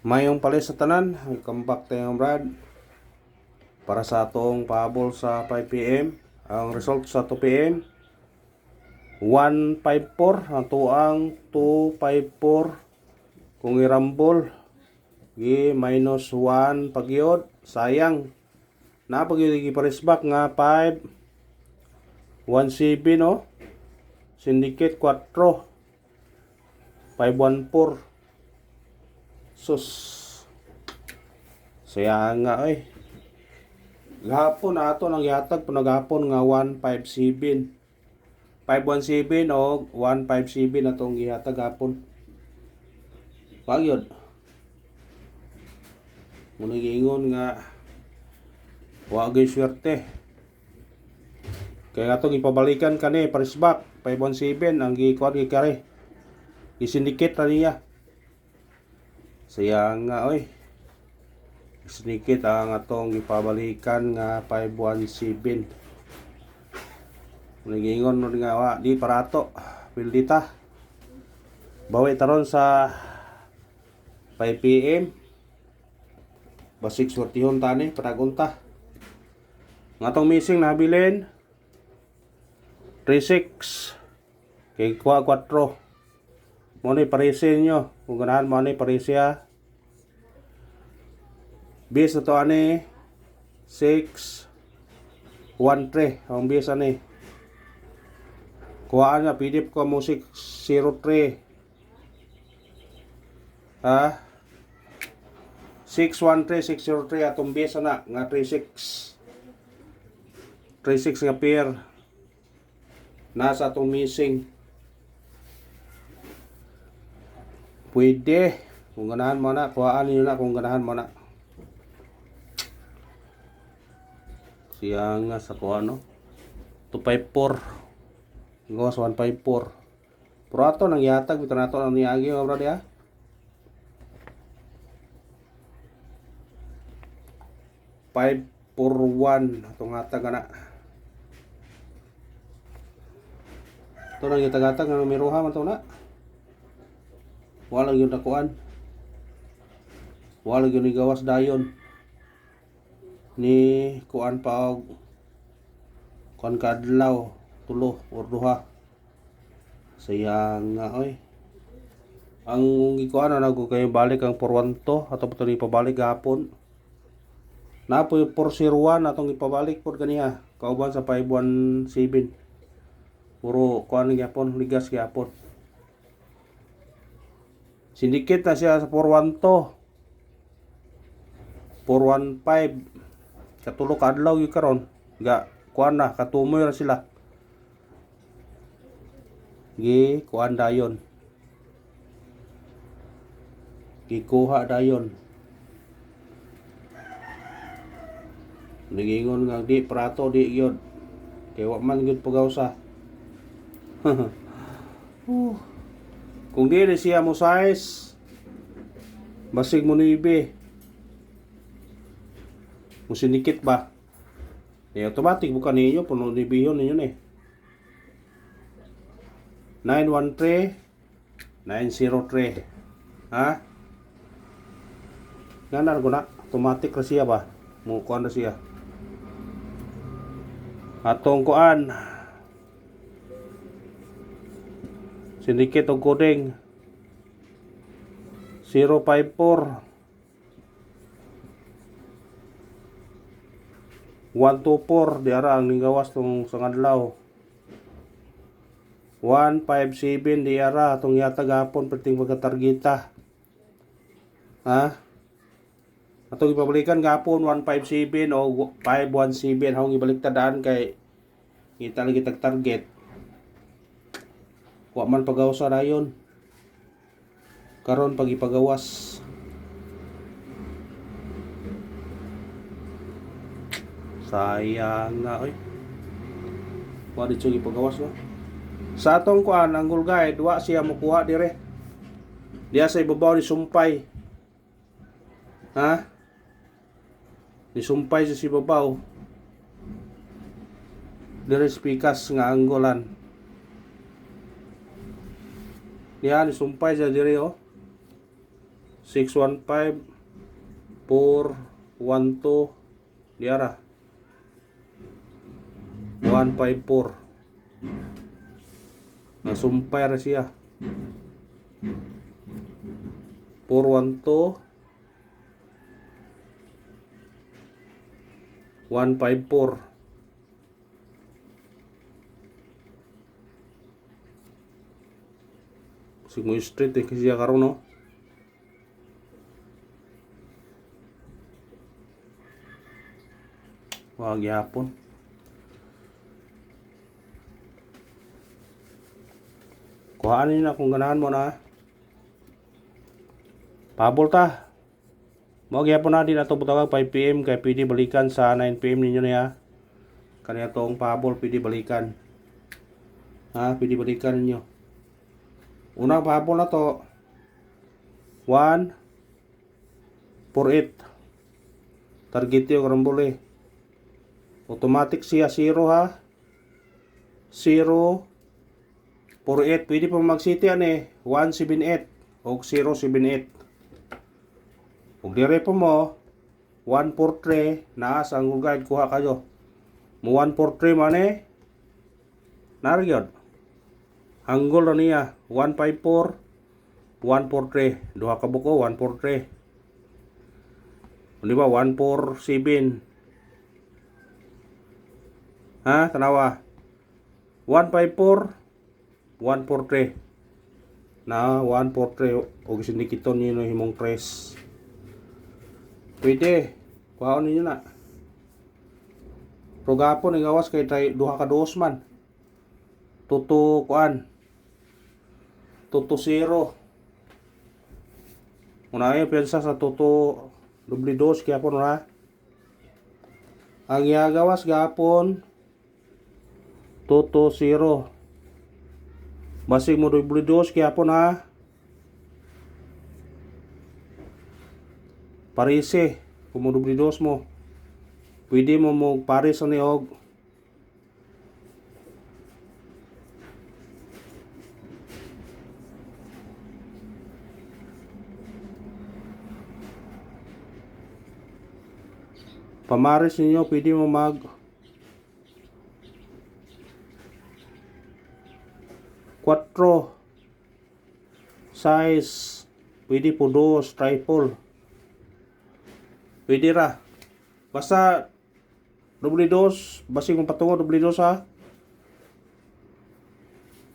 Mayong palis sa tanan, welcome back tayong Brad para sa atong pahabol sa 5pm. Ang result sa 2pm 154, ang tuang 254 kung irambol gi minus 1 pagyod, sayang na pagyod gi parisbak nga 5 17 no, syndicate 4 514. Sus, sayang nga gahapon ato nang yatag panagapon nga 157 517 o 157 atong gihatag gapon. Pagyod muna giingon nga wa gyud swerte kay atong ipabalikan kani parisbak 517 ang gikuan gi kare isindicate ra niya. Sayang nga isindicate ang atong ipabalikan nga 517. Nagingon mo nga wa di parato pildita bawi taron sa 5pm basig swertihon tani panagunta nga atong missing nabilin 36 kay kuha 4 mo ni parese nyo kung ganahan mo ni parese ha. Bis na to ani 6 1 3 ang bis ani kuhaan nga pidip ko musik 03 ha 613 603 atong bis na nga 36 nga pair nasa atong missing. Pwede kung ganahan mo na kuhaan niyo na kung ganahan mo na. Siya nga sa kuha no 254 gawas 154 pero ato nang yatag bitaw nato nang niagi mga brad ya 541 atong hatag na ito nang yatag-hatag nga numeroha man to na wala yun nakuan wala yun ni gawas dayon ni kuan pa og kuan kadlaw tulo or duha. Sayang nga ang gikuan na ko kay balik ang 412 ato pa ni pabalik gapon na po 401 atong ipabalik pod kaniya kauban sa 517 puro kuan gyapon ligas gyapon. Syndicate na siya sa 412 415 katulo ka adlaw gyud karon ga kuan na katumoy ra sila gi kuan dayon gikuha dayon nigingon nga di prato di gyud kay wa man gyud pagawsa. Kung di siya mo size basig mo nibe mo sinikit ba automatic bukan ninyo puno nibihon ninyo ni 913 903 ha ganar ko na automatic ra siya ba mo kuan na siya atong kuan sinikit og coding 054 124 di ara ang ninggawas tong sangadlaw 157 di ara atong yatag hapon perting pagkatargeta ha atong ipabalikan gapon 157 o 517 hawng ibaliktadaan kay kita lagi tag target wa man pagawas sa dayon karon pag ipagawas sayang nga wa dito ipagawas no sa atong kuan ang goal guide wa siya mokuha dire diya sa ibabaw ni sumpay ha ni sumpay sa ibabaw dire spikas nga anggolan diya ni sumpay sa dire 615 412 diara 154 nasumpay ra siya 412 154 Sigmo street kasi siya karon no. Wag yapon. Kuhaan niyo na kung ganahan mo na. Pabol ta. Mo gyapon na din ato butang 5 PM kay pwede balikan sa 9 PM ninyo niya. Kaniya tong pabol pwede balikan. Ha, pwede balikan ninyo. Unang pabol na to 148 target yung karambole automatic siya 0 ha 0 48 pwede pa mag-city 178 o 078 ug dire po mo 143 naas ang guide kuha kayo mo 143 man naryod anggol na niya 154 143 duha ka buko 143 di ba 147 ha tanawa 154 143 na 143 og sindikiton niyo himong press pwede kuhaon ninyo na prograpon ang gawas kay duha ka dos man tuto kuan tuto 0 unahin pensa sa tuto doble dos kaya po na ang yagawas gapon tuto 0 basig mo doble dos kaya po na parise kung mo doble dos mo pwede mo mo pares sa niog pamares ninyo pwede mo mag 4 size pwede po 2 triple pwede ra basta doble dos basig mong patungo doble dos ha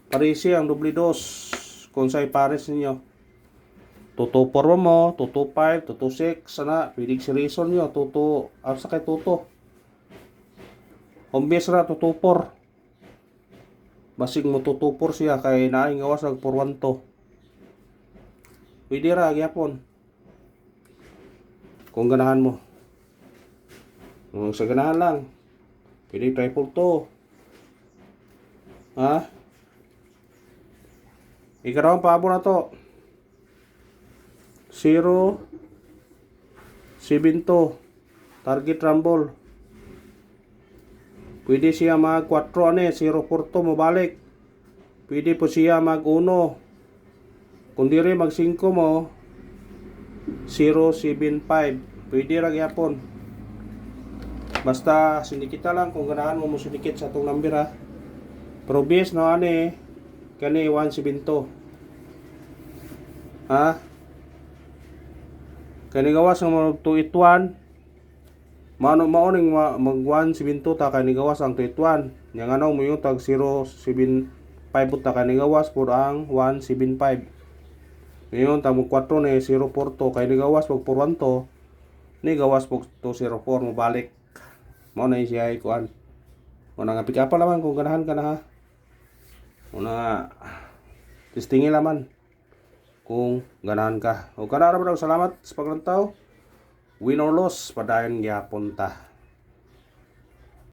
parisi ang doble dos kung sa'y pares ninyo Tuto 4 mo, tuto 5, tuto 6, sana, pwedeng si reason nyo, tuto, sa kay tuto. Hombes ra, tuto 4. Basig mo tuto 4 siya, kay naing gawas ang 4-1 to. Pwede ra, gyapon. Kung ganahan mo. Kung sa ganahan lang, pwede triple to. Ha? Ikaw ang pabo na to. 0 7 to target rumble pwede siya mag 4 0 4 to mabalik pwede po siya mag 1 kung dire mag 5 mo 0 7 5 pwede ra gyapon basta sindikita lang kung ganahan mo sindikit sa itong number ha pero base na kani 1 7 to ha kani gawas ang 281 maoning mag 172 ta kani gawas ang 281 yang ano mo yung tag 075 ta kani gawas pud ang 175 ngayon tag 4 ni 04 to kani gawas pag 41 to ni gawas pag 204 mo balik mao na siya kuan mo na nga pick up laman kung ganahan ka na ha mo na testingin laman kung ganahan ka. O kanara salamat sa paglantaw. Win or loss, padayon gyapon ta.